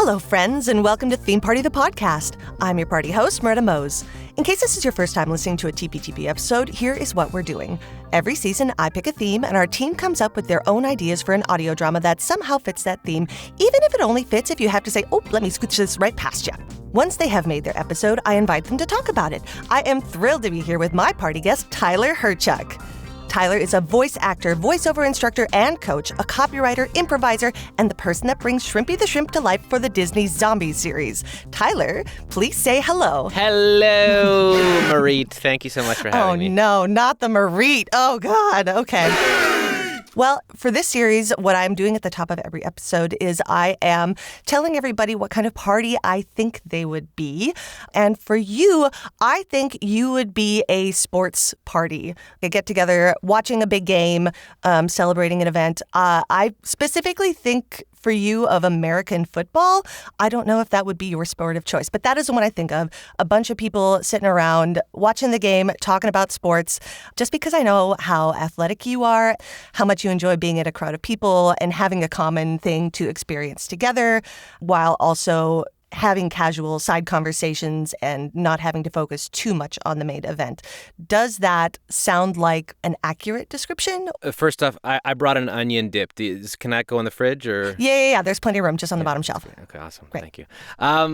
Hello, friends, and welcome to Theme Party the Podcast. I'm your party host, Merete Mohs. In case this is your first time listening to a TPTP episode, here is what we're doing. Every season, I pick a theme, and our team comes up with their own ideas for an audio drama that somehow fits that theme, even if it only fits if you have to say, oh, let me scooch this right past you. Once they have made their episode, I invite them to talk about it. I am thrilled to be here with my party guest, Tyler Hyrchuk. Tyler is a voice actor, voiceover instructor, and coach, a copywriter, improviser, and the person that brings Shrimpy the Shrimp to life for the Disney Zombies series. Tyler, please say hello. Hello, Merete. Thank you so much for having me. Oh, no, not the Merete. Oh, God. Okay. Well, for this series, what I'm doing at the top of every episode is I am telling everybody what kind of party I think they would be. And for you, I think you would be a sports party. A get-together, watching a big game, celebrating an event. I specifically think for you of American football. I don't know if that would be your sport of choice, but that is the one I think of. A bunch of people sitting around watching the game, talking about sports, just because I know how athletic you are, how much you enjoy being at a crowd of people and having a common thing to experience together, while also having casual side conversations and not having to focus too much on the main event. Does that sound like an accurate description? First off, I brought an onion dip. Can that go in the fridge? Or? Yeah. There's plenty of room just on the bottom shelf. Okay, awesome. Great. Thank you.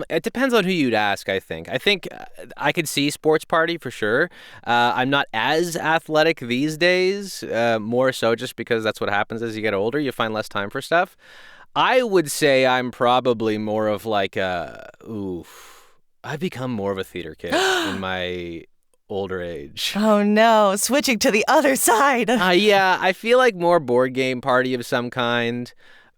It depends on who you'd ask, I think. I think I could see sports party for sure. I'm not as athletic these days, more so just because that's what happens as you get older. You find less time for stuff. I would say I'm probably more of like I've become more of a theater kid in my older age. Oh no, switching to the other side. Yeah, I feel like more board game party of some kind.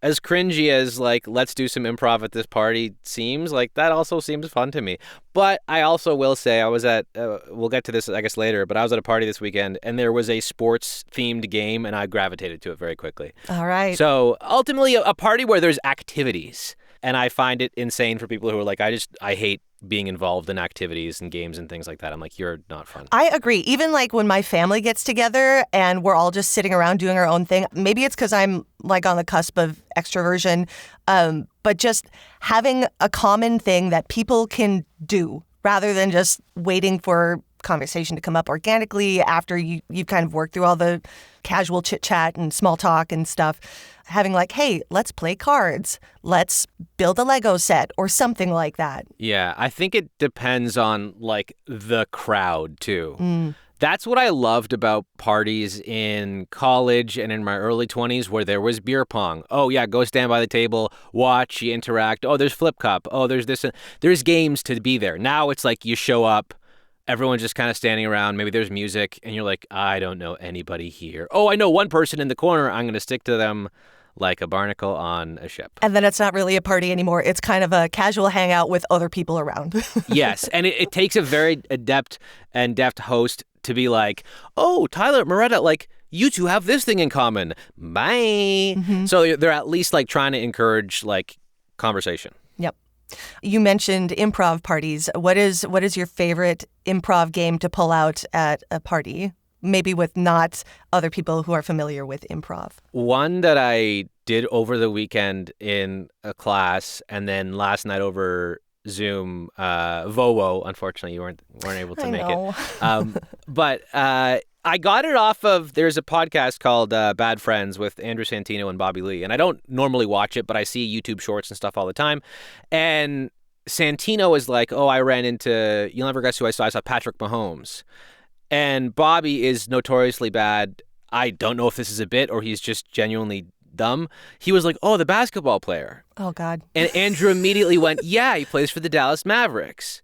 As cringy as, like, let's do some improv at this party seems, like, that also seems fun to me. But I also will say I was at, we'll get to this, I guess, later, but I was at a party this weekend, and there was a sports-themed game, and I gravitated to it very quickly. All right. So, ultimately, a party where there's activities. And I find it insane for people who are like, I hate being involved in activities and games and things like that. I'm like, you're not fun. I agree. Even like when my family gets together and we're all just sitting around doing our own thing, maybe it's because I'm like on the cusp of extroversion, but just having a common thing that people can do rather than just waiting for conversation to come up organically after you've kind of worked through all the casual chit chat and small talk and stuff. Having like, hey, let's play cards. Let's build a Lego set or something like that. Yeah, I think it depends on like the crowd too. That's what I loved about parties in college and in my early 20s where there was beer pong. Oh, yeah, go stand by the table, watch, you interact. Oh, there's flip cup. Oh, there's this. There's games to be there. Now it's like you show up. Everyone's just kind of standing around. Maybe there's music, and you're like, I don't know anybody here. Oh, I know one person in the corner. I'm going to stick to them like a barnacle on a ship. And then it's not really a party anymore. It's kind of a casual hangout with other people around. Yes, and it takes a very adept and deft host to be like, oh, Tyler, Merete, like, you two have this thing in common. Bye. Mm-hmm. So they're at least like trying to encourage like conversation. Yep. You mentioned improv parties. What is your favorite improv game to pull out at a party? Maybe with not other people who are familiar with improv. One that I did over the weekend in a class and then last night over Zoom, Vowo. Unfortunately, you weren't able to make it. But I got it off of, there's a podcast called Bad Friends with Andrew Santino and Bobby Lee. And I don't normally watch it, but I see YouTube shorts and stuff all the time. And Santino is like, oh, I ran into, you'll never guess who I saw. I saw Patrick Mahomes. And Bobby is notoriously bad. I don't know if this is a bit or he's just genuinely dumb. He was like, oh, the basketball player. Oh, God. And Andrew immediately went, yeah, he plays for the Dallas Mavericks.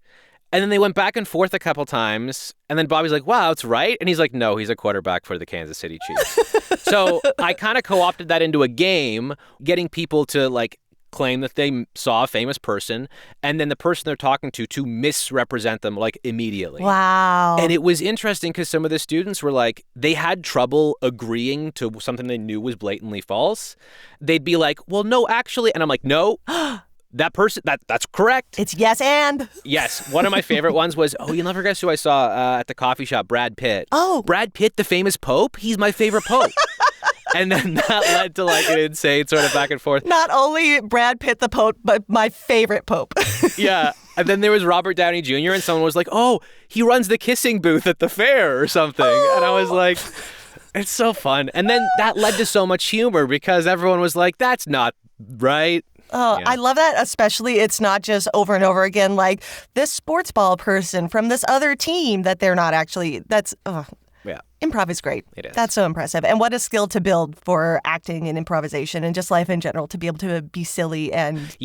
And then they went back and forth a couple times. And then Bobby's like, wow, that's right. And he's like, no, he's a quarterback for the Kansas City Chiefs. So I kind of co-opted that into a game, getting people to like claim that they saw a famous person and then the person they're talking to misrepresent them like immediately. Wow. And it was interesting because some of the students were like, they had trouble agreeing to something they knew was blatantly false. They'd be like, well, no, actually. And I'm like, no. That person, that's correct. It's yes and. Yes. One of my favorite ones was, oh, you'll never guess who I saw at the coffee shop, Brad Pitt. Oh. Brad Pitt, the famous Pope? He's my favorite Pope. And then that led to like an insane sort of back and forth. Not only Brad Pitt the Pope, but my favorite Pope. Yeah. And then there was Robert Downey Jr. and someone was like, oh, he runs the kissing booth at the fair or something. Oh. And I was like, it's so fun. And then that led to so much humor because everyone was like, that's not right. Oh, yeah. I love that. Especially it's not just over and over again, like this sports ball person from this other team that they're not actually. Yeah. Improv is great. It is. That's so impressive. And what a skill to build for acting and improvisation and just life in general, to be able to be silly and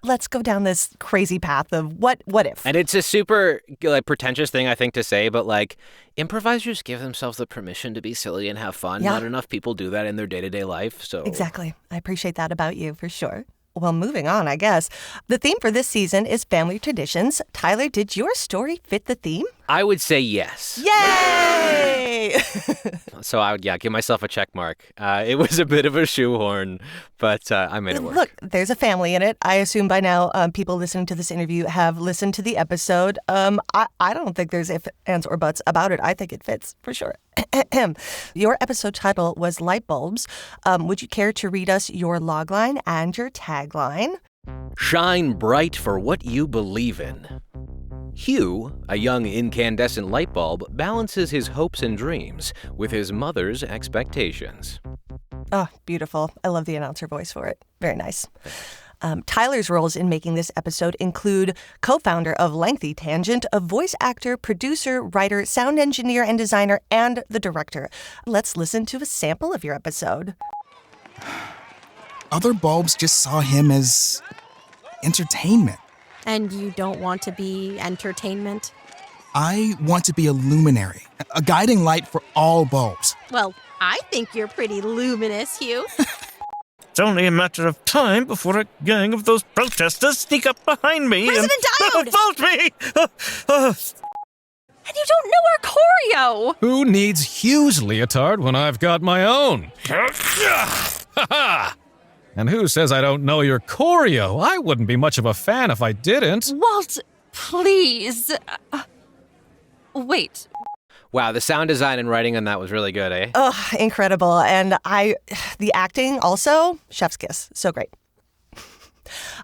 let's go down this crazy path of what if. And it's a super like pretentious thing, I think, to say, but like improvisers give themselves the permission to be silly and have fun. Yeah. Not enough people do that in their day-to-day life. So exactly. I appreciate that about you for sure. Well, moving on, I guess. The theme for this season is family traditions. Tyler, did your story fit the theme? I would say yes. Yay! So I would, give myself a check mark. It was a bit of a shoehorn, but I made it work. Look, there's a family in it. I assume by now people listening to this interview have listened to the episode. I don't think there's ifs, ands, or buts about it. I think it fits, for sure. Your episode title was Lightbulbs. Would you care to read us your logline and your tagline? Shine bright for what you believe in. Hugh, a young incandescent light bulb, balances his hopes and dreams with his mother's expectations. Oh, beautiful. I love the announcer voice for it. Very nice. Tyler's roles in making this episode include co-founder of Lengthy Tangent, a voice actor, producer, writer, sound engineer, and designer, and the director. Let's listen to a sample of your episode. Other bulbs just saw him as entertainment. And you don't want to be entertainment? I want to be a luminary, a guiding light for all bulbs. Well, I think you're pretty luminous, Hugh. It's only a matter of time before a gang of those protesters sneak up behind me President and vault me! And you don't know our choreo! Who needs Hugh's leotard when I've got my own? Ha-ha! And who says I don't know your choreo? I wouldn't be much of a fan if I didn't. Walt, please. Wait. Wow, the sound design and writing on that was really good, eh? Oh, incredible. And the acting also, chef's kiss. So great.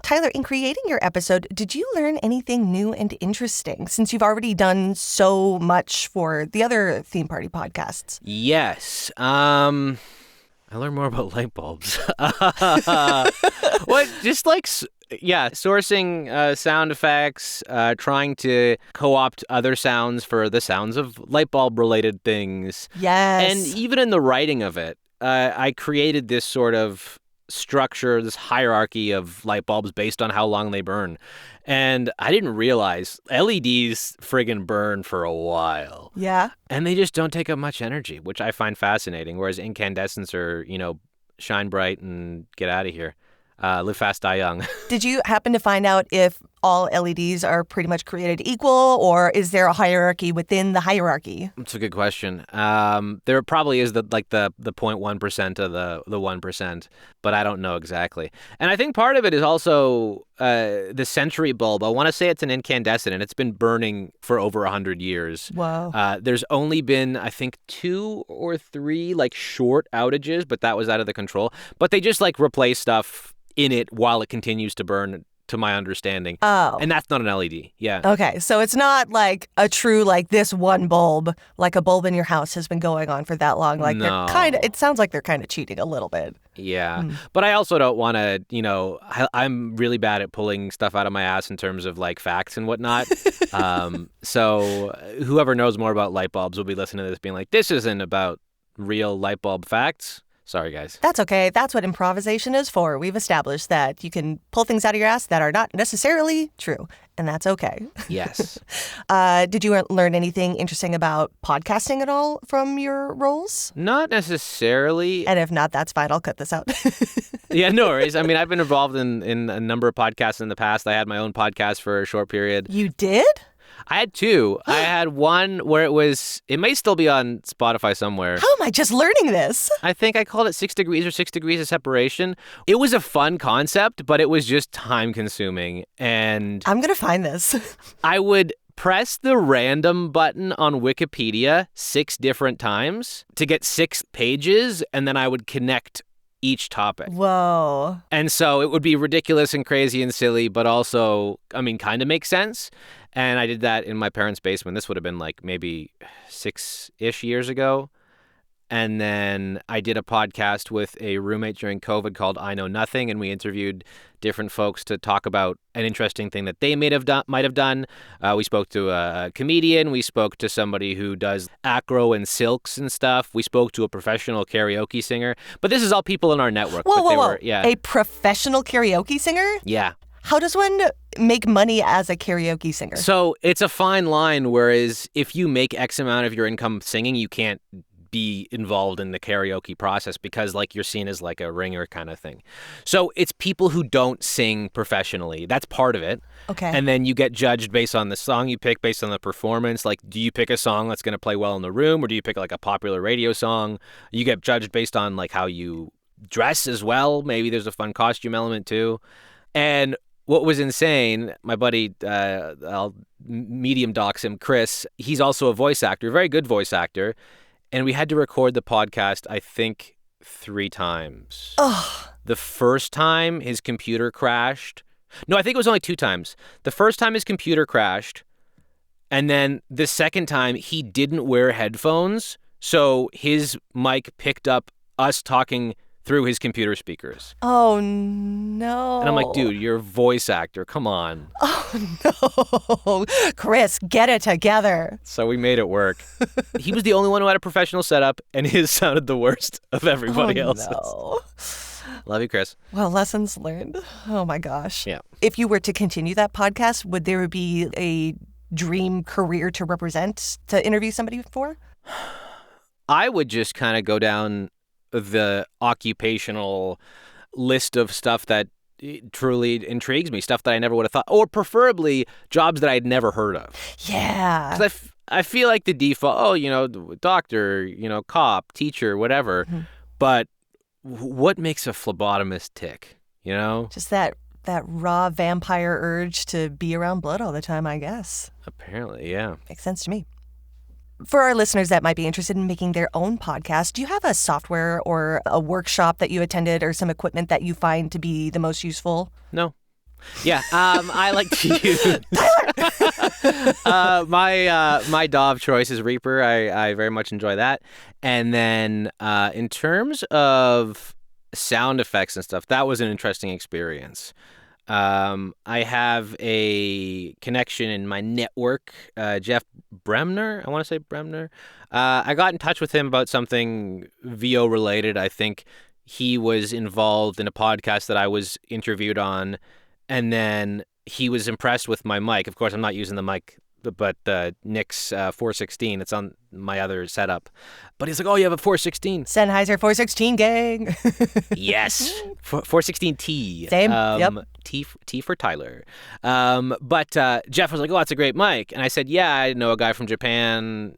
Tyler, in creating your episode, did you learn anything new and interesting since you've already done so much for the other theme party podcasts? Yes. I learned more about light bulbs. Sourcing sound effects, trying to co-opt other sounds for the sounds of light bulb related things. Yes. And even in the writing of it, I created this sort of structure, this hierarchy of light bulbs based on how long they burn. And I didn't realize LEDs friggin' burn for a while. Yeah. And they just don't take up much energy, which I find fascinating. Whereas incandescents are, shine bright and get out of here. Live fast, die young. Did you happen to find out if all LEDs are pretty much created equal, or is there a hierarchy within the hierarchy? That's a good question. There probably is the 0.1% of the 1%, but I don't know exactly. And I think part of it is also the century bulb. I want to say it's an incandescent, and it's been burning for over 100 years. Wow. There's only been, I think, 2 or 3 short outages, but that was out of the control. But they just replace stuff in it while it continues to burn, to my understanding. Oh. And that's not an LED. Yeah. Okay. So it's not a true, this one bulb, like a bulb in your house has been going on for that long. No. It sounds like they're kind of cheating a little bit. Yeah. But I also don't want to, I'm really bad at pulling stuff out of my ass in terms of facts and whatnot. So whoever knows more about light bulbs will be listening to this being like, this isn't about real light bulb facts. Sorry, guys. That's okay. That's what improvisation is for. We've established that you can pull things out of your ass that are not necessarily true, and that's okay. Yes. Did you learn anything interesting about podcasting at all from your roles? Not necessarily. And if not, that's fine. I'll cut this out. Yeah, no worries. I mean, I've been involved in a number of podcasts in the past. I had my own podcast for a short period. You did? I had 2. I had one where it may still be on Spotify somewhere. How am I just learning this? I think I called it 6 Degrees or 6 Degrees of Separation. It was a fun concept, but it was just time consuming. And I'm going to find this. I would press the random button on Wikipedia 6 different times to get 6 pages, and then I would connect each topic. Whoa. And so it would be ridiculous and crazy and silly, but also, I mean, kind of makes sense. And I did that in my parents' basement. This would have been like maybe 6-ish years ago. And then I did a podcast with a roommate during COVID called I Know Nothing, and we interviewed different folks to talk about an interesting thing that they might have done. We spoke to a comedian. We spoke to somebody who does acro and silks and stuff. We spoke to a professional karaoke singer. But this is all people in our network. Whoa. Yeah. A professional karaoke singer? Yeah. How does one make money as a karaoke singer? So it's a fine line, whereas if you make X amount of your income singing, you can't be involved in the karaoke process because like you're seen as like a ringer kind of thing. So it's people who don't sing professionally. That's part of it. Okay. And then you get judged based on the song you pick, based on the performance. Like, do you pick a song that's going to play well in the room, or do you pick like a popular radio song? You get judged based on like how you dress as well. Maybe there's a fun costume element too. And what was insane, my buddy, I'll medium dox him, Chris, he's also a voice actor, very good voice actor. And we had to record the podcast, I think, 3 times. Ugh. The first time, his computer crashed. No, I think it was only 2 times. The first time his computer crashed, and then the second time, he didn't wear headphones, so his mic picked up us talking through his computer speakers. Oh, no. And I'm like, dude, you're a voice actor. Come on. Oh, no. Chris, get it together. So we made it work. He was the only one who had a professional setup, and his sounded the worst of everybody else's. No. Love you, Chris. Well, lessons learned. Oh, my gosh. Yeah. If you were to continue that podcast, would there be a dream career to represent, to interview somebody for? I would just kind of go down the occupational list of stuff that truly intrigues me, stuff that I never would have thought, or preferably jobs that I'd never heard of. Yeah. Because I feel like the default, doctor, cop, teacher, whatever. Mm-hmm. But what makes a phlebotomist tick, Just that raw vampire urge to be around blood all the time, I guess. Apparently, yeah. Makes sense to me. For our listeners that might be interested in making their own podcast, do you have a software or a workshop that you attended or some equipment that you find to be the most useful? No. Yeah, I like to use my DAW of choice is Reaper. I very much enjoy that. And then in terms of sound effects and stuff, that was an interesting experience. I have a connection in my network, Jeff Bremner. I want to say Bremner. I got in touch with him about something VO related. I think he was involved in a podcast that I was interviewed on, and then he was impressed with my mic. Of course, I'm not using the mic, but Nick's 416. It's on my other setup. But he's like, oh, you have a 416. Sennheiser 416 gang. Yes. 416T. Same. Yep. T for Tyler. But Jeff was like, oh, that's a great mic. And I said, yeah, I know a guy from Japan,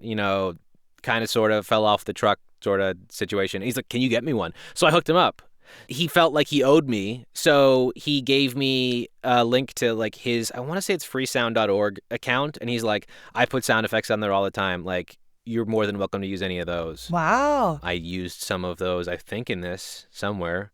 kind of sort of fell off the truck sort of situation. He's like, can you get me one? So I hooked him up. He felt like he owed me, so he gave me a link to like his, I want to say it's freesound.org account, and he's like, I put sound effects on there all the time. Like, you're more than welcome to use any of those. Wow. I used some of those, I think, in this somewhere.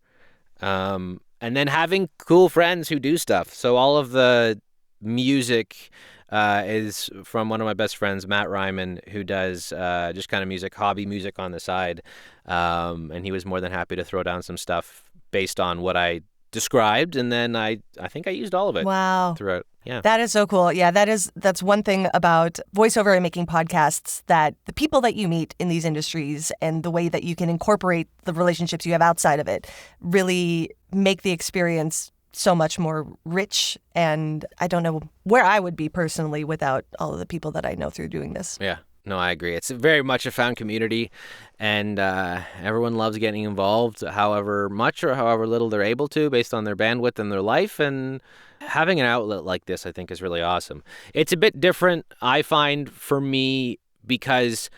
And then having cool friends who do stuff. So all of the music is from one of my best friends, Matt Ryman, who does just kind of music, hobby music on the side. And he was more than happy to throw down some stuff based on what I described. And then I think I used all of it. Wow. Throughout. Yeah. That is so cool. Yeah, that's one thing about voiceover and making podcasts, that the people that you meet in these industries and the way that you can incorporate the relationships you have outside of it really make the experience so much more rich. And I don't know where I would be personally without all of the people that I know through doing this. Yeah. No, I agree. It's very much a found community, and everyone loves getting involved, however much or however little they're able to, based on their bandwidth and their life. And having an outlet like this, I think, is really awesome. It's a bit different, I find, for me, because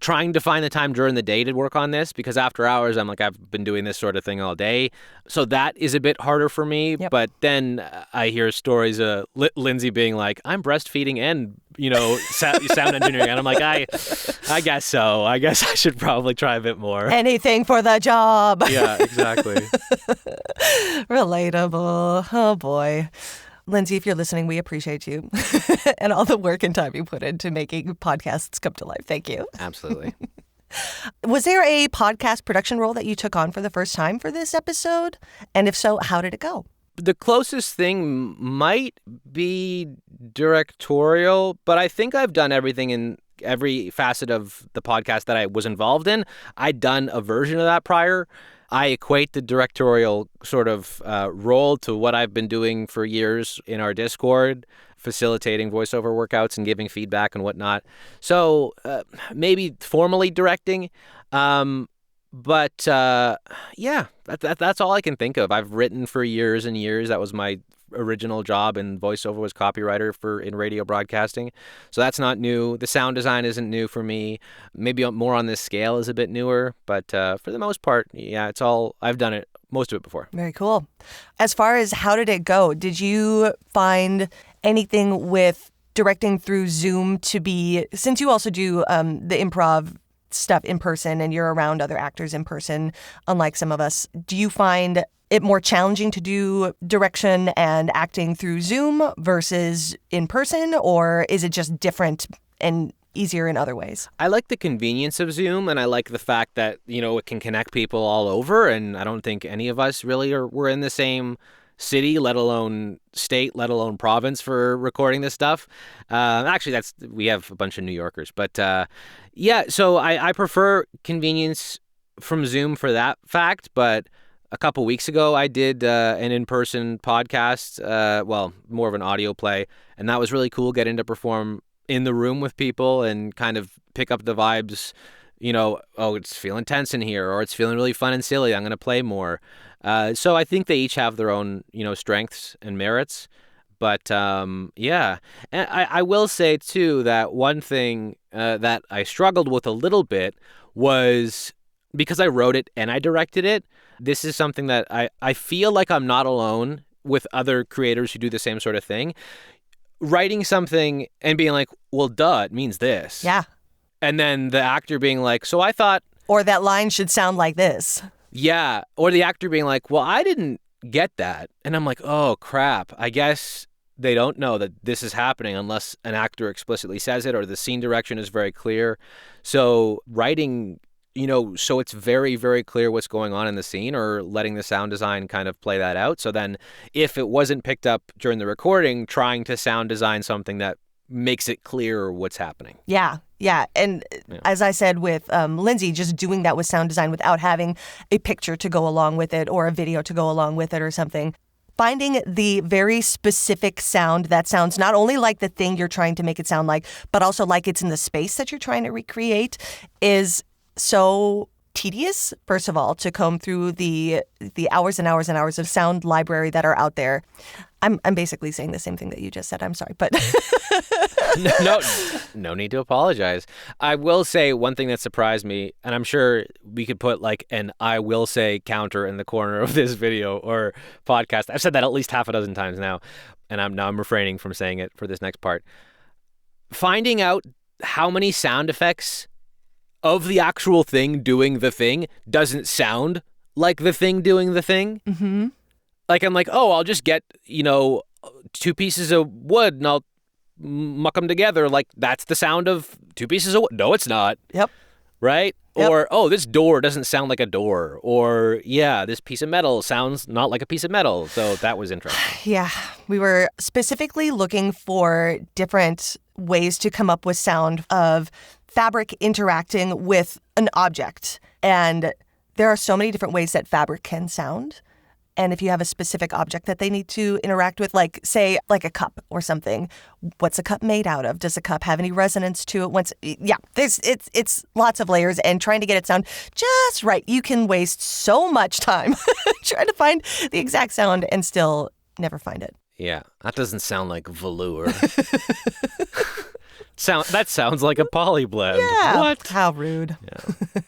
trying to find the time during the day to work on this, because after hours, I'm like, I've been doing this sort of thing all day. So that is a bit harder for me. Yep. But then I hear stories of Lindsay being like, I'm breastfeeding and, sound engineering. And I'm like, I guess so. I guess I should probably try a bit more. Anything for the job. Yeah, exactly. Relatable. Oh, boy. Lindsay, if you're listening, we appreciate you and all the work and time you put into making podcasts come to life. Thank you. Absolutely. Was there a podcast production role that you took on for the first time for this episode? And if so, how did it go? The closest thing might be directorial, but I think I've done everything in every facet of the podcast that I was involved in. I'd done a version of that prior. I equate the directorial sort of role to what I've been doing for years in our Discord, facilitating voiceover workouts and giving feedback and whatnot. So maybe formally directing. But that's all I can think of. I've written for years and years. That was my original job in voiceover, was copywriter in radio broadcasting. So that's not new. The sound design isn't new for me. Maybe more on this scale is a bit newer, but for the most part, yeah, I've done it, most of it before. Very cool. As far as how did it go, did you find anything with directing through Zoom to be, since you also do the improv stuff in person and you're around other actors in person, unlike some of us, do you find it more challenging to do direction and acting through Zoom versus in person, or is it just different and easier in other ways? I like the convenience of Zoom, and I like the fact that, it can connect people all over, and I don't think any of us really we're in the same city, let alone state, let alone province for recording this stuff. Actually, we have a bunch of New Yorkers, but so I prefer convenience from Zoom for that fact, but a couple weeks ago, I did an in-person podcast, more of an audio play, and that was really cool, getting to perform in the room with people and kind of pick up the vibes, it's feeling tense in here, or it's feeling really fun and silly, I'm going to play more. So I think they each have their own, strengths and merits. But, And I will say, too, that one thing that I struggled with a little bit was, because I wrote it and I directed it, this is something that I feel like I'm not alone with other creators who do the same sort of thing. Writing something and being like, well, duh, it means this. Yeah. And then the actor being like, so I thought... Or that line should sound like this. Yeah. Or the actor being like, well, I didn't get that. And I'm like, oh, crap. I guess they don't know that this is happening unless an actor explicitly says it or the scene direction is very clear. So writing... so it's very, very clear what's going on in the scene, or letting the sound design kind of play that out. So then if it wasn't picked up during the recording, trying to sound design something that makes it clear what's happening. Yeah. And as I said with Lindsay, just doing that with sound design without having a picture to go along with it or a video to go along with it or something. Finding the very specific sound that sounds not only like the thing you're trying to make it sound like, but also like it's in the space that you're trying to recreate is so tedious, first of all, to comb through the hours and hours and hours of sound library that are out there. I'm basically saying the same thing that you just said. I'm sorry, but... No need to apologize. I will say one thing that surprised me, and I'm sure we could put like an I will say counter in the corner of this video or podcast. I've said that at least half a dozen times now, and I'm refraining from saying it for this next part. Finding out how many sound effects of the actual thing doing the thing doesn't sound like the thing doing the thing. Mm-hmm. Like, I'm like, oh, I'll just get, 2 pieces of wood and I'll muck them together. Like, that's the sound of 2 pieces of wood. No, it's not. Yep. Right? Yep. Or, oh, this door doesn't sound like a door. Or, yeah, this piece of metal sounds not like a piece of metal. So that was interesting. Yeah. We were specifically looking for different ways to come up with sound of fabric interacting with an object. And there are so many different ways that fabric can sound. And if you have a specific object that they need to interact with, like, say, like a cup or something, what's a cup made out of? Does a cup have any resonance to it? It's lots of layers, and trying to get it sound just right. You can waste so much time trying to find the exact sound and still never find it. Yeah, that doesn't sound like velour. That sounds like a polyblend. Yeah. What? How rude.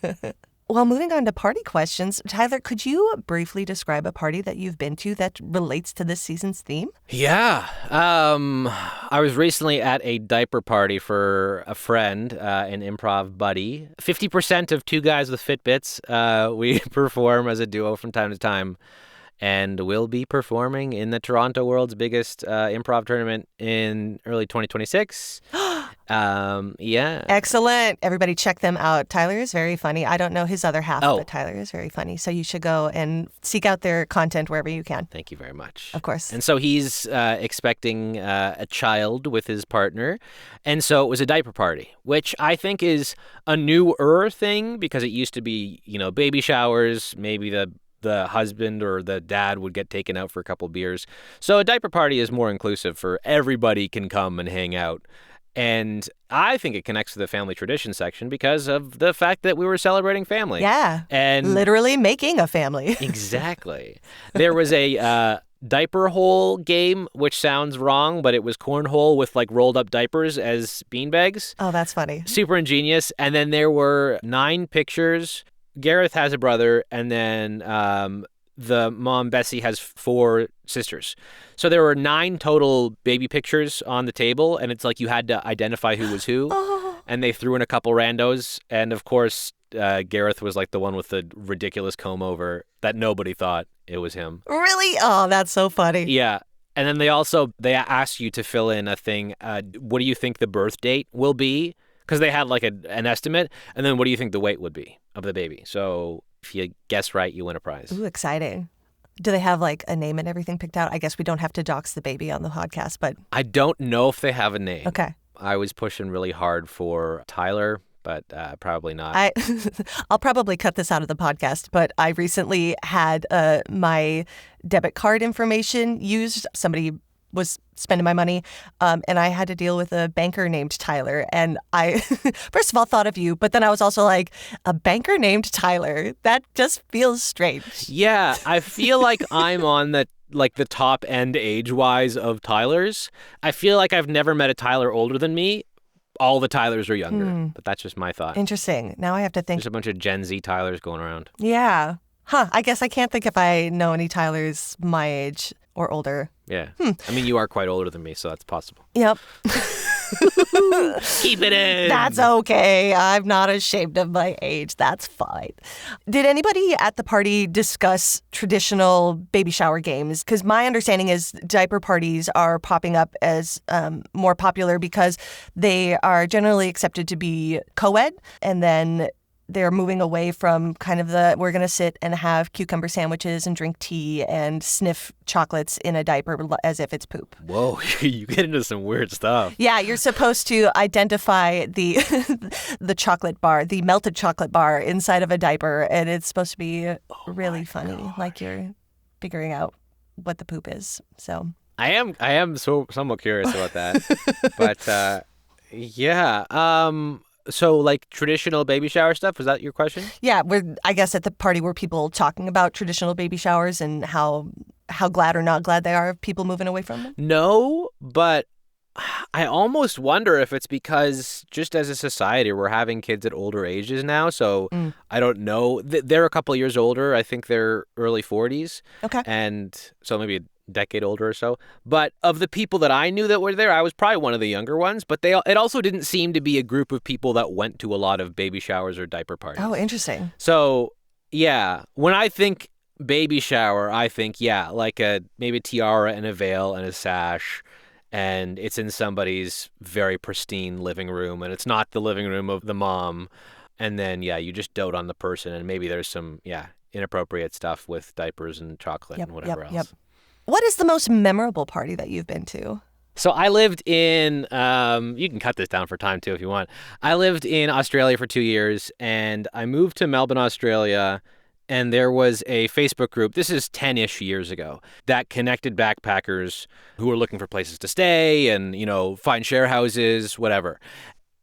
Yeah. Well, moving on to party questions. Tyler, could you briefly describe a party that you've been to that relates to this season's theme? Yeah. I was recently at a diaper party for a friend, an improv buddy. 50% of two guys with Fitbits. We perform as a duo from time to time. And we'll be performing in the Toronto World's biggest improv tournament in early 2026. Yeah. Excellent. Everybody check them out. Tyler is very funny. I don't know his other half, but Tyler is very funny. So you should go and seek out their content wherever you can. Thank you very much. Of course. And so he's expecting a child with his partner. And so it was a diaper party, which I think is a newer thing because it used to be, baby showers, maybe the husband or the dad would get taken out for a couple beers. So a diaper party is more inclusive for everybody can come and hang out. And I think it connects to the family tradition section because of the fact that we were celebrating family. Yeah. And literally making a family. Exactly. There was a diaper hole game, which sounds wrong, but it was cornhole with rolled up diapers as beanbags. Oh, that's funny. Super ingenious. And then there were 9 pictures. Gareth has a brother, and then the mom, Bessie, has 4 sisters. So there were 9 total baby pictures on the table, and it's like you had to identify who was who. Oh. And they threw in a couple randos, and of course, Gareth was the one with the ridiculous comb over that nobody thought it was him. Really? Oh, that's so funny. Yeah. And then they asked you to fill in a thing. What do you think the birth date will be? Because they had an estimate. And then what do you think the weight would be of the baby? So if you guess right, you win a prize. Ooh, exciting. Do they have a name and everything picked out? I guess we don't have to dox the baby on the podcast, but... I don't know if they have a name. Okay. I was pushing really hard for Tyler, but probably not. I'll probably cut this out of the podcast, but I recently had my debit card information used. Somebody was spending my money, and I had to deal with a banker named Tyler. And I, first of all, thought of you, but then I was also like, a banker named Tyler? That just feels strange. Yeah, I feel like I'm on the top end age-wise of Tylers. I feel like I've never met a Tyler older than me. All the Tylers are younger, but that's just my thought. Interesting. Now I have to think. There's a bunch of Gen Z Tylers going around. Yeah. Huh. I guess I can't think if I know any Tylers my age or older. Yeah. I mean, you are quite older than me, so that's possible. Yep. Keep it in. That's okay. I'm not ashamed of my age. That's fine. Did anybody at the party discuss traditional baby shower games? Because my understanding is diaper parties are popping up as more popular because they are generally accepted to be co-ed, and then they're moving away from kind of we're going to sit and have cucumber sandwiches and drink tea and sniff chocolates in a diaper as if it's poop. Whoa, you get into some weird stuff. Yeah, you're supposed to identify the chocolate bar, the melted chocolate bar inside of a diaper, and it's supposed to be really funny, like you're figuring out what the poop is. So I am somewhat curious about that. But yeah. So, traditional baby shower stuff, was that your question? Yeah, I guess at the party were people talking about traditional baby showers and how glad or not glad they are of people moving away from them? No, but I almost wonder if it's because just as a society, we're having kids at older ages now. So I don't know. They're a couple of years older. I think they're early 40s. Okay. And so maybe decade older or so. But of the people that I knew that were there, I was probably one of the younger ones. But it also didn't seem to be a group of people that went to a lot of baby showers or diaper parties. Oh, interesting. So, yeah, when I think baby shower, I think, maybe a tiara and a veil and a sash. And it's in somebody's very pristine living room. And it's not the living room of the mom. And then, you just dote on the person. And maybe there's some, inappropriate stuff with diapers and chocolate and whatever else. Yep. What is the most memorable party that you've been to? So I lived in, you can cut this down for time too if you want. I lived in Australia for 2 years, and I moved to Melbourne, Australia, and there was a Facebook group, this is 10-ish years ago, that connected backpackers who were looking for places to stay and, find share houses, whatever.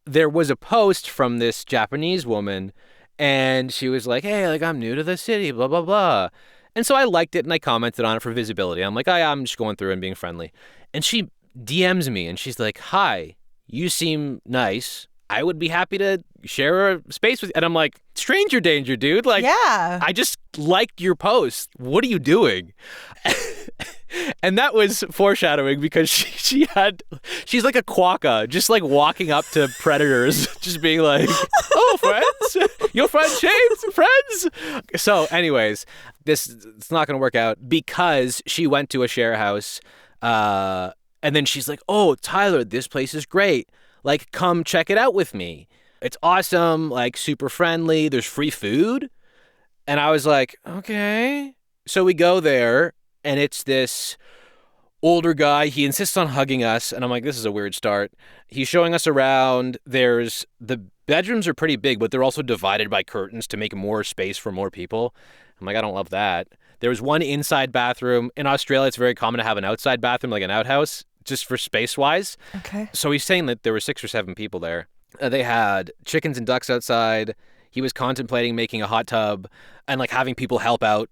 There was a post from this Japanese woman, and she was like, hey, I'm new to the city, blah, blah, blah. And so I liked it and I commented on it for visibility. I'm like, I'm just going through and being friendly. And she DMs me and she's like, hi, you seem nice. I would be happy to share a space with you. And I'm like, stranger danger, dude. Like, Yeah. I just liked your post. What are you doing? And that was foreshadowing because she's like a quokka, just like walking up to predators, just being like, oh, friends, your friend James, friends. So anyways, it's not going to work out because she went to a share house and then she's like, oh, Tyler, this place is great. Like, come check it out with me. It's awesome, like super friendly. There's free food. And I was like, okay. So we go there and it's this older guy. He insists on hugging us. And I'm like, this is a weird start. He's showing us around. The bedrooms are pretty big, but they're also divided by curtains to make more space for more people. I'm like, I don't love that. There was one inside bathroom. In Australia, it's very common to have an outside bathroom, like an outhouse, just for space-wise. Okay. So he's saying that there were 6 or 7 people there. They had chickens and ducks outside. He was contemplating making a hot tub and like having people help out.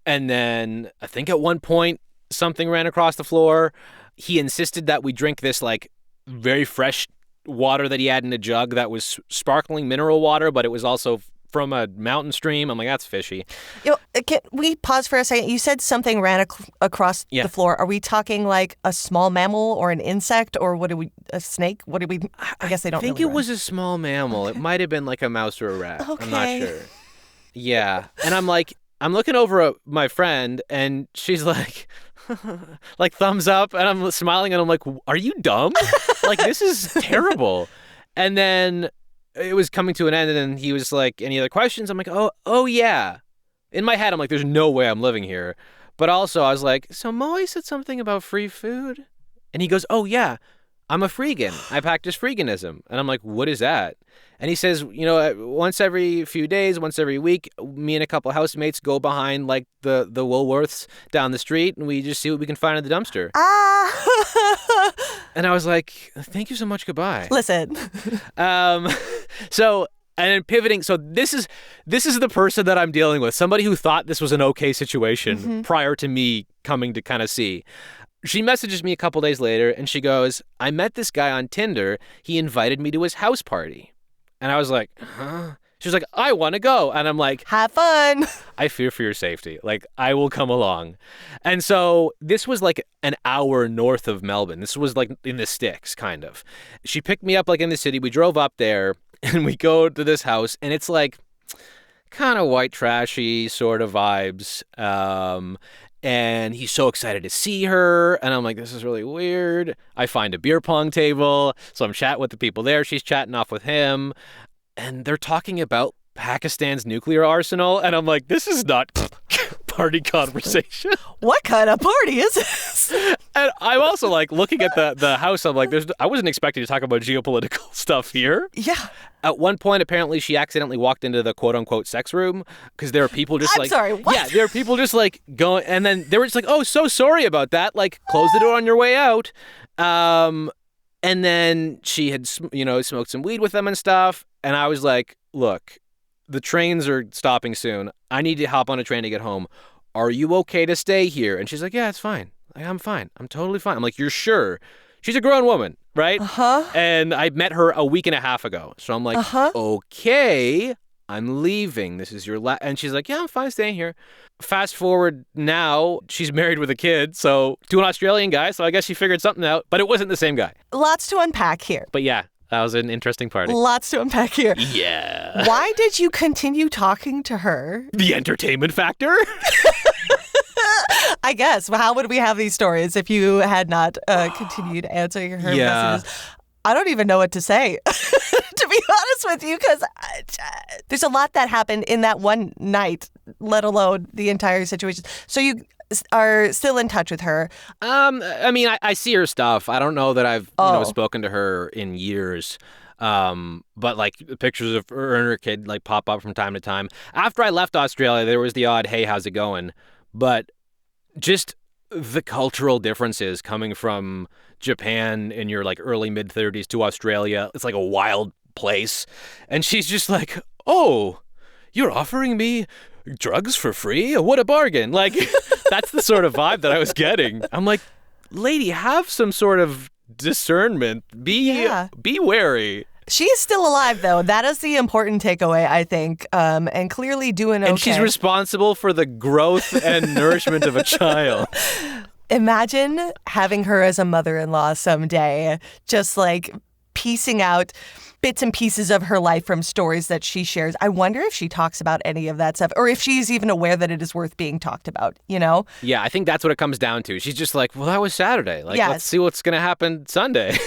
And then I think at one point something ran across the floor. He insisted that we drink this like very fresh water that he had in a jug that was sparkling mineral water, but it was also from a mountain stream. I'm like, that's fishy. Can we pause for a second? You said something ran across the floor. Are we talking like a small mammal or an insect or a snake? What did we? I guess they don't. I think really it was a small mammal. Okay. It might have been like a mouse or a rat. Okay. I'm not sure. Yeah, and I'm looking over at my friend, and she's like, like thumbs up, and I'm smiling, and I'm like, are you dumb? Like, this is terrible. And then it was coming to an end, and he was like, any other questions? I'm like, oh yeah. In my head, I'm like, there's no way I'm living here. But also, I was like, so Mohs said something about free food? And he goes, oh yeah, I'm a freegan. I practice freeganism. And I'm like, what is that? And he says, once every few days, once every week, me and a couple of housemates go behind like the Woolworths down the street, and we just see what we can find in the dumpster. And I was like, thank you so much. Goodbye. Listen. So, and then pivoting. So this is the person that I'm dealing with. Somebody who thought this was an okay situation prior to me coming to kind of see. She messages me a couple days later and she goes, I met this guy on Tinder. He invited me to his house party. And I was like, huh? She was like, I want to go. And I'm like, have fun. I fear for your safety. Like, I will come along. And so this was like an hour north of Melbourne. This was like in the sticks, kind of. She picked me up like in the city. We drove up there and we go to this house and it's like kind of white trashy sort of vibes. And he's so excited to see her. And I'm like, this is really weird. I find a beer pong table. So I'm chatting with the people there. She's chatting off with him. And they're talking about Pakistan's nuclear arsenal. And I'm like, this is not party conversation. What kind of party is this? And I'm also like looking at the house. I'm like, I wasn't expecting to talk about geopolitical stuff here. Yeah. At one point, apparently, she accidentally walked into the quote-unquote sex room because there are people just I'm sorry, what? Yeah, there are people just like going, and then they were just like, oh, so sorry about that. Like, close the door on your way out. And then she had, smoked some weed with them and stuff. And I was like, look, the trains are stopping soon. I need to hop on a train to get home. Are you okay to stay here? And she's like, yeah, it's fine. Like, I'm fine. I'm totally fine. I'm like, you're sure? She's a grown woman, right? Uh-huh. And I met her a week and a half ago. So I'm like, okay, I'm leaving. This is your and she's like, yeah, I'm fine staying here. Fast forward now, she's married with a kid, so to an Australian guy, so I guess she figured something out, but it wasn't the same guy. Lots to unpack here. But yeah, that was an interesting party. Lots to unpack here. Yeah. Why did you continue talking to her? The entertainment factor? I guess. How would we have these stories if you had not continued answering her messages? I don't even know what to say, to be honest with you, because there's a lot that happened in that one night, let alone the entire situation. So you are still in touch with her? I mean, I see her stuff. I don't know that I've spoken to her in years. But like pictures of her and her kid like pop up from time to time. After I left Australia, there was the odd, hey, how's it going? But just the cultural differences coming from Japan in your like early mid 30s to Australia, it's like a wild place. And she's just like, oh, you're offering me drugs for free? What a bargain. Like, that's the sort of vibe that I was getting. I'm like, lady, have some sort of discernment. Be wary. She's still alive, though. That is the important takeaway, I think, and clearly doing okay. And she's responsible for the growth and nourishment of a child. Imagine having her as a mother-in-law someday, just like piecing out bits and pieces of her life from stories that she shares. I wonder if she talks about any of that stuff, or if she's even aware that it is worth being talked about, you know? Yeah, I think that's what it comes down to. She's just like, well, that was Saturday. Like, let's see what's going to happen Sunday.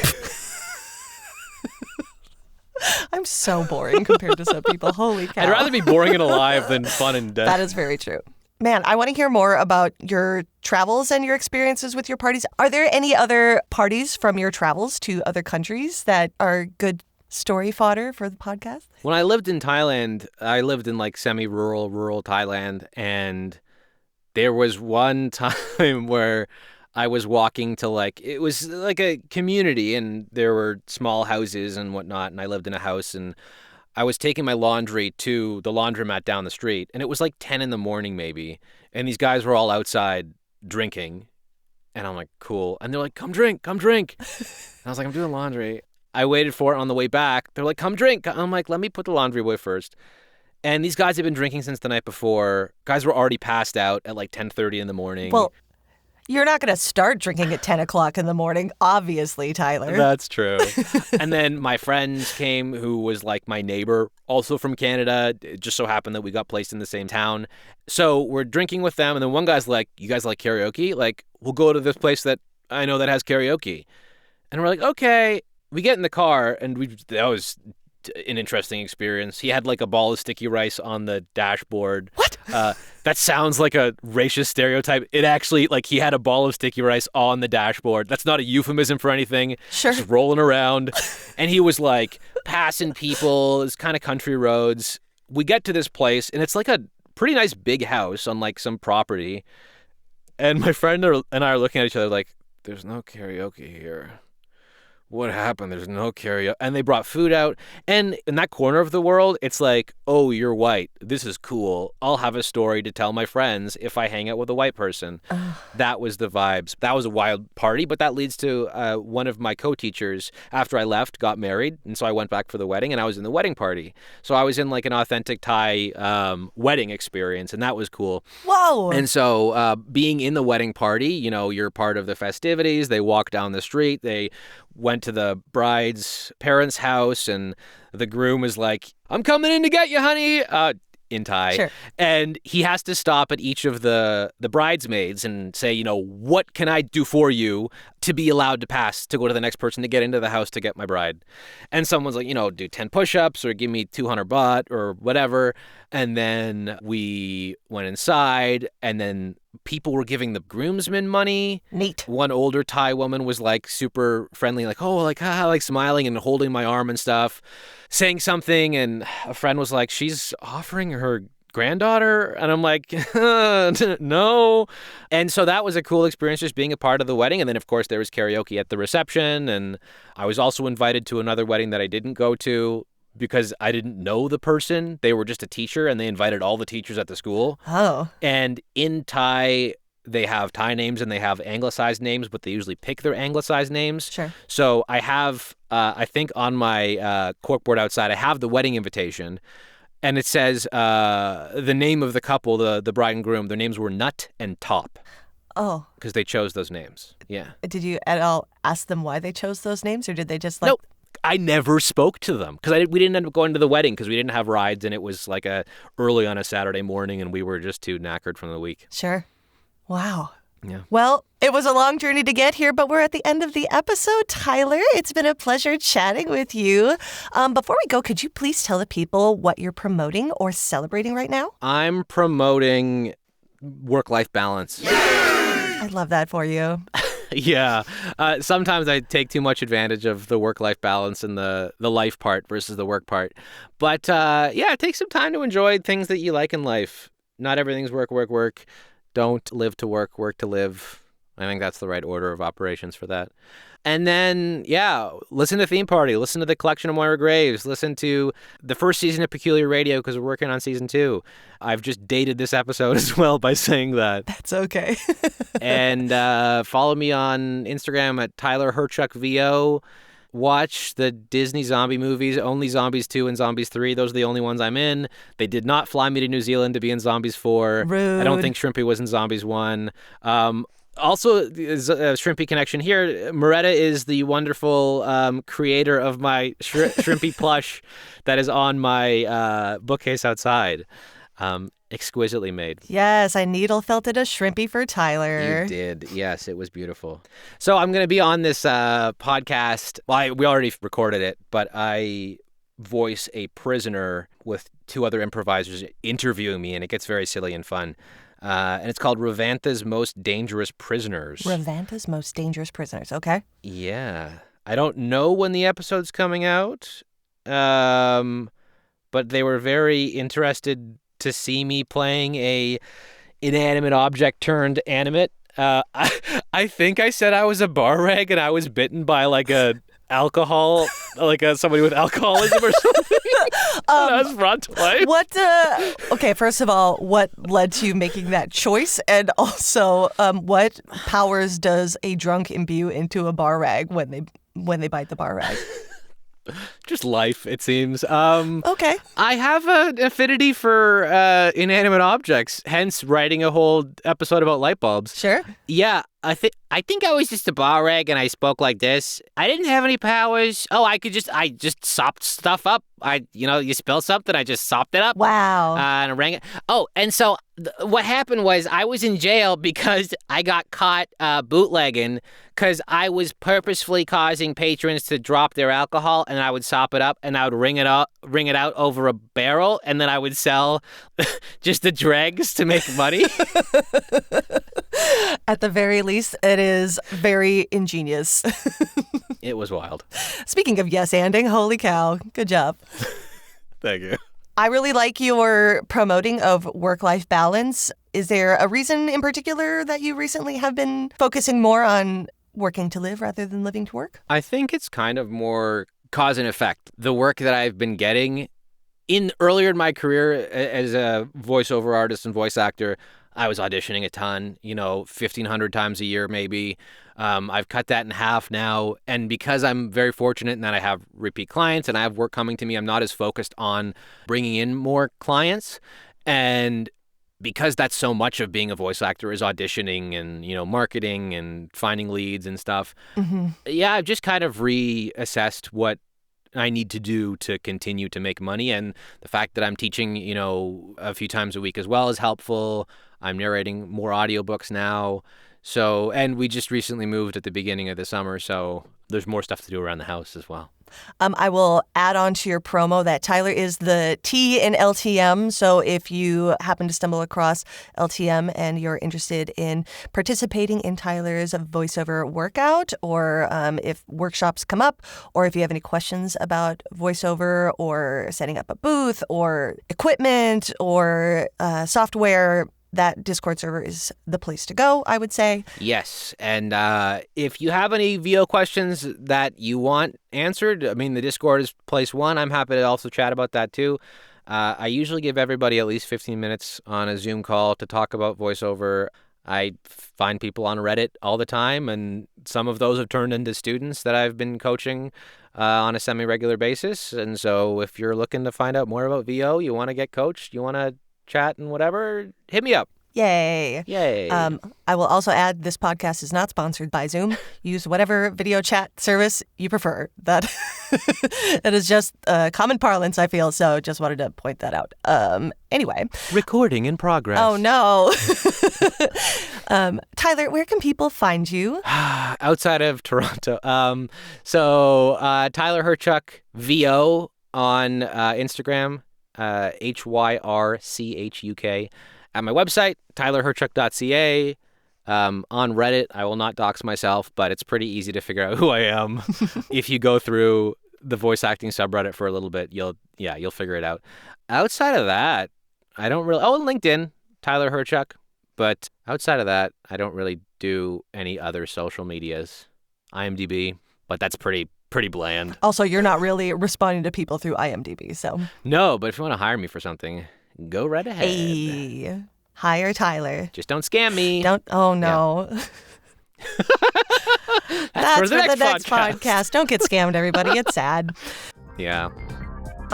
I'm so boring compared to some people. Holy cow. I'd rather be boring and alive than fun and dead. That is very true. Man, I want to hear more about your travels and your experiences with your parties. Are there any other parties from your travels to other countries that are good story fodder for the podcast? When I lived in Thailand, I lived in like rural Thailand. And there was one time where I was walking to it was like a community and there were small houses and whatnot. And I lived in a house and I was taking my laundry to the laundromat down the street. And it was like 10 in the morning maybe. And these guys were all outside drinking. And I'm like, cool. And they're like, come drink. And I was like, I'm doing laundry. I waited for it on the way back. They're like, come drink. I'm like, let me put the laundry away first. And these guys had been drinking since the night before. Guys were already passed out at like 10:30 in the morning. Well, you're not going to start drinking at 10 o'clock in the morning, obviously, Tyler. That's true. And then my friends came who was like my neighbor, also from Canada. It just so happened that we got placed in the same town. So we're drinking with them. And then one guy's like, you guys like karaoke? Like, we'll go to this place that I know that has karaoke. And we're like, okay. We get in the car and that was an interesting experience. He had like a ball of sticky rice on the dashboard. What? That sounds like a racist stereotype. It actually, he had a ball of sticky rice on the dashboard. That's not a euphemism for anything. Sure. Just rolling around. And he was passing people. It's kind of country roads. We get to this place and it's like a pretty nice big house on some property. And my friend and I are looking at each other like, there's no karaoke here. What happened? There's no karaoke. And they brought food out. And in that corner of the world, it's like, oh, you're white. This is cool. I'll have a story to tell my friends if I hang out with a white person. That was the vibes. That was a wild party. But that leads to one of my co-teachers, after I left, got married. And so I went back for the wedding and I was in the wedding party. So I was in an authentic Thai wedding experience. And that was cool. Whoa. And so being in the wedding party, you're part of the festivities. They walk down the street. They went to the bride's parents' house and the groom was like, I'm coming in to get you, honey, in Thai. Sure. And he has to stop at each of the bridesmaids and say, what can I do for you to be allowed to pass to go to the next person to get into the house to get my bride? And someone's like, do 10 push-ups or give me 200 baht or whatever. And then we went inside and then people were giving the groomsmen money. Neat. One older Thai woman was super friendly, smiling and holding my arm and stuff, saying something. And a friend was like, she's offering her granddaughter. And I'm like, no. And so that was a cool experience, just being a part of the wedding. And then, of course, there was karaoke at the reception. And I was also invited to another wedding that I didn't go to because I didn't know the person. They were just a teacher and they invited all the teachers at the school. Oh. And in Thai, they have Thai names and they have anglicized names, but they usually pick their anglicized names. Sure. So I have, I think on my corkboard outside, I have the wedding invitation and it says the name of the couple, the bride and groom, their names were Nut and Top. Oh. Because they chose those names. Yeah. Did you at all ask them why they chose those names or did they just Nope. I never spoke to them because we didn't end up going to the wedding because we didn't have rides and it was early on a Saturday morning and we were just too knackered from the week. Sure. Wow. Yeah. Well, it was a long journey to get here, but we're at the end of the episode. Tyler, it's been a pleasure chatting with you. Before we go, could you please tell the people what you're promoting or celebrating right now? I'm promoting work-life balance. I love that for you. Yeah. Sometimes I take too much advantage of the work-life balance and the life part versus the work part. But take some time to enjoy things that you like in life. Not everything's work, work, work. Don't live to work, work to live. I think that's the right order of operations for that. And then, yeah, listen to Theme Party, listen to The Collection of Moira Graves, listen to the first season of Peculiar Radio because we're working on season 2. I've just dated this episode as well by saying that. That's okay. And follow me on Instagram at Tyler Hyrchuk VO. Watch the Disney zombie movies, only Zombies 2 and Zombies 3. Those are the only ones I'm in. They did not fly me to New Zealand to be in Zombies 4. Rude. I don't think Shrimpy was in Zombies 1. Also, Shrimpy connection here. Merete is the wonderful creator of my Shrimpy plush that is on my bookcase outside. Exquisitely made. Yes, I needle felted a Shrimpy for Tyler. You did. Yes, it was beautiful. So I'm going to be on this podcast. Well, we already recorded it, but I voice a prisoner with 2 other improvisers interviewing me, and it gets very silly and fun. And it's called Ravanta's Most Dangerous Prisoners. Ravanta's Most Dangerous Prisoners. Okay. Yeah. I don't know when the episode's coming out, but they were very interested to see me playing a inanimate object turned animate. I think I said I was a bar rag and I was bitten by like a alcohol, like somebody with alcoholism or something. I was brought to life. Okay, first of all, what led to you making that choice? And also, what powers does a drunk imbue into a bar rag when they bite the bar rag? Just life, it seems. Okay. I have an affinity for inanimate objects, hence writing a whole episode about light bulbs. Sure. Yeah, I think I was just a bar rag and I spoke like this. I didn't have any powers. Oh, I just sopped stuff up. You spill something, I just sopped it up. Wow. And I rang it. Oh, and so what happened was I was in jail because I got caught bootlegging because I was purposefully causing patrons to drop their alcohol, and I would sop it up and I would wring it out over a barrel, and then I would sell just the dregs to make money. At the very least, it is very ingenious. It was wild. Speaking of yes-anding, holy cow, good job. Thank you. I really like your promoting of work-life balance. Is there a reason in particular that you recently have been focusing more on working to live rather than living to work? I think it's kind of more cause and effect. The work that I've been getting earlier in my career as a voiceover artist and voice actor, I was auditioning a ton, 1,500 times a year maybe. I've cut that in half now. And because I'm very fortunate in that I have repeat clients and I have work coming to me, I'm not as focused on bringing in more clients. And because that's so much of being a voice actor is auditioning and, marketing and finding leads and stuff. Mm-hmm. Yeah, I've just kind of reassessed what I need to do to continue to make money. And the fact that I'm teaching, a few times a week as well is helpful. I'm narrating more audiobooks now. So, and we just recently moved at the beginning of the summer, so there's more stuff to do around the house as well. I will add on to your promo that Tyler is the T in LTM. So if you happen to stumble across LTM and you're interested in participating in Tyler's voiceover workout, or if workshops come up, or if you have any questions about voiceover or setting up a booth or equipment or software, that Discord server is the place to go, I would say. Yes. And if you have any VO questions that you want answered, the Discord is place one. I'm happy to also chat about that too. I usually give everybody at least 15 minutes on a Zoom call to talk about voiceover. I find people on Reddit all the time, and some of those have turned into students that I've been coaching on a semi-regular basis. And so if you're looking to find out more about VO, you want to get coached, you want to chat and whatever, hit me up. Yay. Yay. I will also add this podcast is not sponsored by Zoom. Use whatever video chat service you prefer. That is just common parlance, I feel, so just wanted to point that out. Anyway. Recording in progress. Oh, no. Tyler, where can people find you? Outside of Toronto. Tyler Hyrchuk VO on Instagram. Hyrchuk. At my website, tylerhyrchuk.ca. On Reddit, I will not dox myself, but it's pretty easy to figure out who I am. If you go through the voice acting subreddit for a little bit, you'll figure it out. Outside of that, I don't really... Oh, and LinkedIn, Tyler Hyrchuk. But outside of that, I don't really do any other social medias. IMDb, but that's pretty bland. Also, you're not really responding to people through IMDb, so. No, but if you want to hire me for something, go right ahead. Hey, hire Tyler. Just don't scam me. Oh, no. Yeah. That's for the next podcast. Don't get scammed, everybody. It's sad. Yeah.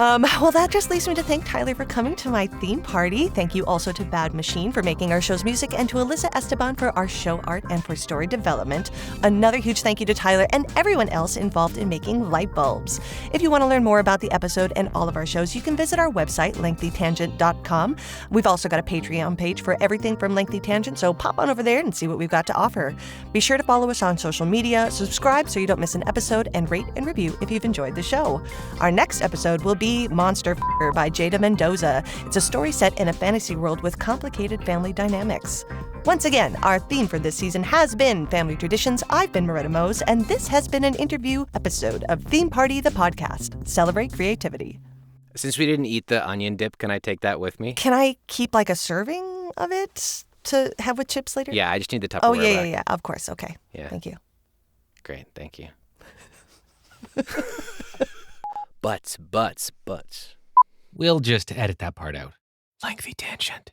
Well, that just leaves me to thank Tyler for coming to my theme party. Thank you also to Bad Machine for making our show's music, and to Alyssa Esteban for our show art and for story development. Another huge thank you to Tyler and everyone else involved in making Lightbulbs. If you want to learn more about the episode and all of our shows, you can visit our website, lengthytangent.com. We've also got a Patreon page for everything from Lengthy Tangent, so pop on over there and see what we've got to offer. Be sure to follow us on social media, subscribe so you don't miss an episode, and rate and review if you've enjoyed the show. Our next episode will be Monster F***er by Jada Mendoza. It's a story set in a fantasy world with complicated family dynamics. Once again, our theme for this season has been Family Traditions. I've been Merete Mohs, and this has been an interview episode of Theme Party, the podcast. Celebrate creativity. Since we didn't eat the onion dip, can I take that with me? Can I keep like a serving of it to have with chips later? Yeah, I just need the Tupperware Oh, yeah, back. yeah. Of course. Okay. Yeah. Thank you. Great, thank you. Butts. We'll just edit that part out. Lengthy tangent.